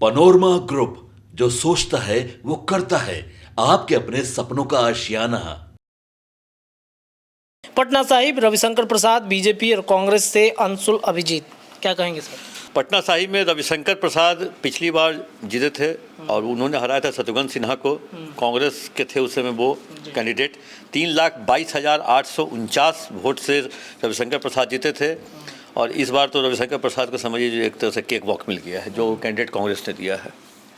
Panorama group, जो सोचता है वो करता है। आपके अपने सपनों का आशियाना। पटना साहिब रविशंकर प्रसाद बीजेपी और कांग्रेस से अंशुल अभिजीत, क्या कहेंगे सर? पटना साहिब में रविशंकर प्रसाद पिछली बार जीते थे और उन्होंने हराया था शत्रुघ्न सिन्हा को। कांग्रेस के थे उस समय वो कैंडिडेट। 3,22,849 वोट से रविशंकर प्रसाद जीते थे और इस बार तो रविशंकर प्रसाद को समझिए जो एक तरह से केक वॉक मिल गया है जो कैंडिडेट कांग्रेस ने दिया है।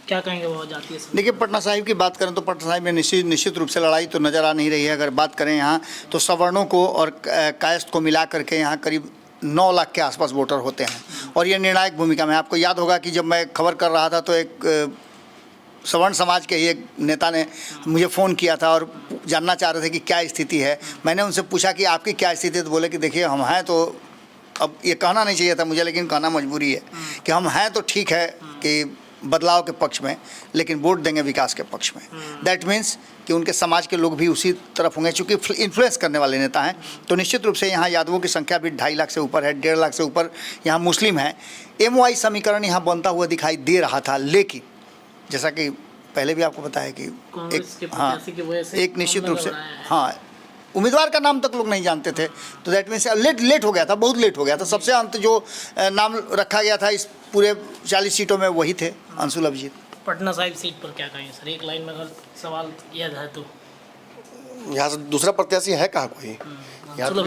क्या कहेंगे वो जाती है? देखिए, पटना साहिब की बात करें तो पटना साहिब में निश्चित रूप से लड़ाई तो नज़र आ नहीं रही है। अगर बात करें यहाँ तो सवर्णों को और कायस्थ को मिला करके यहाँ करीब 9 लाख के आसपास वोटर होते हैं और ये निर्णायक भूमिका में। आपको याद होगा कि जब मैं खबर कर रहा था तो एक सवर्ण समाज के ही एक नेता ने मुझे फ़ोन किया था और जानना चाह रहे थे कि क्या स्थिति है। मैंने उनसे पूछा कि आपकी क्या स्थिति है, तो बोले कि देखिए हम हैं तो, अब ये कहना नहीं चाहिए था मुझे लेकिन कहना मजबूरी है कि हम हैं तो ठीक है कि बदलाव के पक्ष में, लेकिन वोट देंगे विकास के पक्ष में। दैट मीन्स कि उनके समाज के लोग भी उसी तरफ होंगे। चूँकि इन्फ्लुएंस करने वाले नेता हैं तो निश्चित रूप से यहाँ यादवों की संख्या भी 2.5 लाख से ऊपर है, 1.5 लाख से ऊपर यहाँ मुस्लिम हैं। MY समीकरण यहाँ बनता हुआ दिखाई दे रहा था, लेकिन जैसा कि पहले भी आपको बताया कि एक निश्चित रूप से उम्मीदवार का नाम तक लोग नहीं जानते थे, तो दैट मीन्स लेट हो गया था, बहुत लेट हो गया था। सबसे अंत जो नाम रखा गया था इस पूरे 40 सीटों में वही थे अंशुल अभिजीत। पटना साहिब सीट पर क्या कहेंगे सर? एक लाइन में अगर सवाल किया जाए तो यहाँ से दूसरा प्रत्याशी है कहाँ कोई? यहाँ तो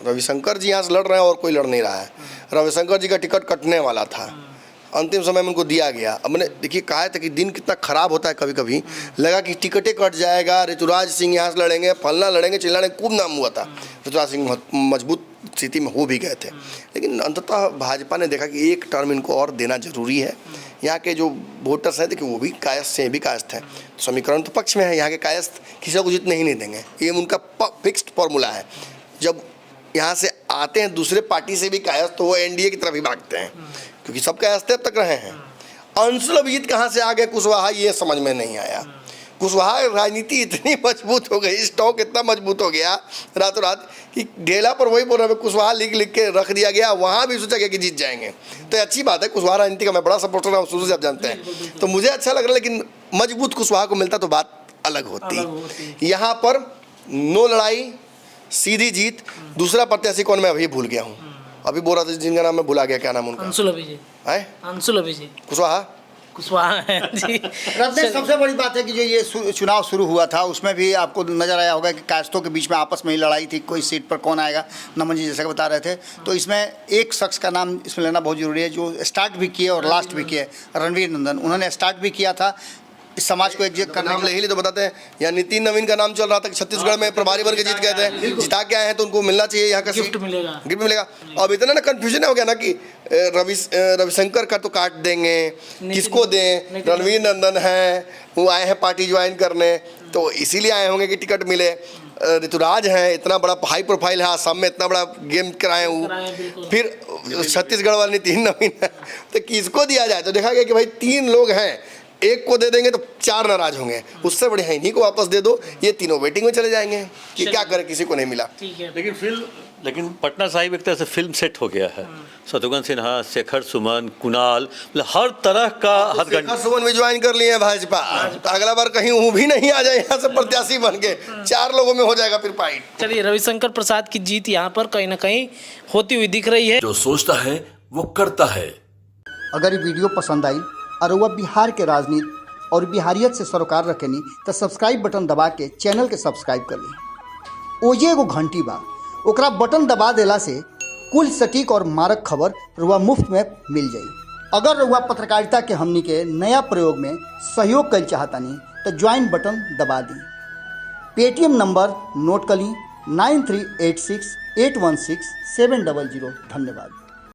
रविशंकर जी यहाँ से लड़ रहे हैं और कोई लड़ नहीं रहा है। रविशंकर जी का टिकट कटने वाला था, अंतिम समय में उनको दिया गया। अब मैंने देखिए कहा था कि दिन कितना खराब होता है, कभी कभी लगा कि टिकटें कट जाएगा, ऋतुराज सिंह यहाँ से लड़ेंगे, फलना लड़ेंगे, चिल्लाने खूब नाम हुआ था। ऋतुराज सिंह मजबूत स्थिति में हो भी गए थे, लेकिन अंततः भाजपा ने देखा कि एक टर्म इनको और देना जरूरी है। यहाँ के जो वोटर्स हैं देखिए वो भी कायस्थ से भी कायस्थ हैं, समीकरण तो पक्ष में है। यहाँ के कायस्थ किसी को जीतने ही नहीं देंगे, ये उनका फिक्स्ड फॉर्मूला है। जब यहाँ से आते हैं दूसरे पार्टी से भी कायस्थ तो वो NDA की तरफ ही भागते हैं, क्योंकि सब कायस्थ अब तक रहे हैं। अंशुल अभिजीत कहाँ से आ गए कुशवाहा, ये समझ में नहीं आया। कुशवाहा राजनीति इतनी मजबूत हो गई, स्टॉक इतना मजबूत हो गया रातों रात कि ढेला पर वही बोल रहे कुशवाहा लिख के रख दिया गया। वहाँ भी सोचा गया कि जीत जाएंगे, तो अच्छी बात है। कुशवाहा राजनीति का मैं बड़ा सपोर्टर हूँ, शुरू से आप जानते हैं, तो मुझे अच्छा लग रहा है। लेकिन मजबूत कुशवाहा को मिलता तो बात अलग होती। यहाँ पर नो लड़ाई, सीधी जीत। दूसरा प्रत्याशी कौन, मैं अभी भूल गया हूँ, अभी बोल रहा था जिनका नाम मैं भुला गया, क्या नाम उनका? अंशुल अभिजीत है। अंशुल अभिजीत कुशवाहा है जी। सबसे बड़ी बात है कि जो ये चुनाव शुरू हुआ था उसमें भी आपको नजर आया होगा कि कायस्थों के बीच में आपस में ही लड़ाई थी, कोई सीट पर कौन आएगा। नमन जी जैसा बता रहे थे, तो इसमें एक शख्स का नाम इसमें लेना बहुत जरूरी है जो स्टार्ट भी किए और लास्ट भी किए, रणवीर नंदन। उन्होंने स्टार्ट भी किया था इस समाज को एकजुट करना। नाम ले ही तो बताते हैं। यहाँ नितिन नवीन का नाम चल रहा था कि छत्तीसगढ़ में प्रभारी बन के जीत गए थे, जिता के आए हैं तो उनको मिलना चाहिए यहाँ का गिफ्ट मिलेगा। अब इतना ना कंफ्यूजन हो गया ना कि रविशंकर का तो काट देंगे, किसको दें? रणवीर नंदन है, वो आए हैं पार्टी ज्वाइन करने, तो इसीलिए आए होंगे कि टिकट मिले। ऋतुराज हैं, इतना बड़ा हाई प्रोफाइल है, आसाम में इतना बड़ा गेम कराए हूँ। फिर छत्तीसगढ़ वाले नितिन नवीन है, तो किसको दिया जाए? तो देखा गया कि भाई 3 लोग हैं, एक को दे देंगे तो 4 नाराज होंगे, उससे बढ़िया इन्हीं को वापस दे दो। ये तीनों वेटिंग में चले जाएंगे कि क्या करें, किसी को नहीं मिला। लेकिन पटना साहिब एक तरह से फिल्म सेट हो गया है। शत्रुघ्न सिन्हा, शेखर सुमन, कुणाल, मतलब हर तरह का शेखर सुमन भी ज्वाइन कर लिए हैं भाजपा। अगला बार कहीं वो भी नहीं आ जाए यहाँ से प्रत्याशी बन के, 4 लोगों में हो जाएगा फिर फाइट। चलिए, रविशंकर प्रसाद की जीत यहाँ पर कहीं ना कहीं होती हुई दिख रही है। जो सोचता है वो करता है। अगर ये वीडियो पसंद आई और वह बिहार के राजनीति और बिहारियत से सरोकार रखेनी तो सब्सक्राइब बटन दबा के चैनल के सब्सक्राइब कर ली। ओजे एगो घंटी बा, ओकरा बटन दबा देला से कुल सटीक और मारक खबर रुआ मुफ्त में मिल जाई। अगर रुआ पत्रकारिता के हमनी के नया प्रयोग में सहयोग कर चाहतानी तो ज्वाइन बटन दबा दी। पेटीएम नंबर नोट कर ली 9386816700। धन्यवाद।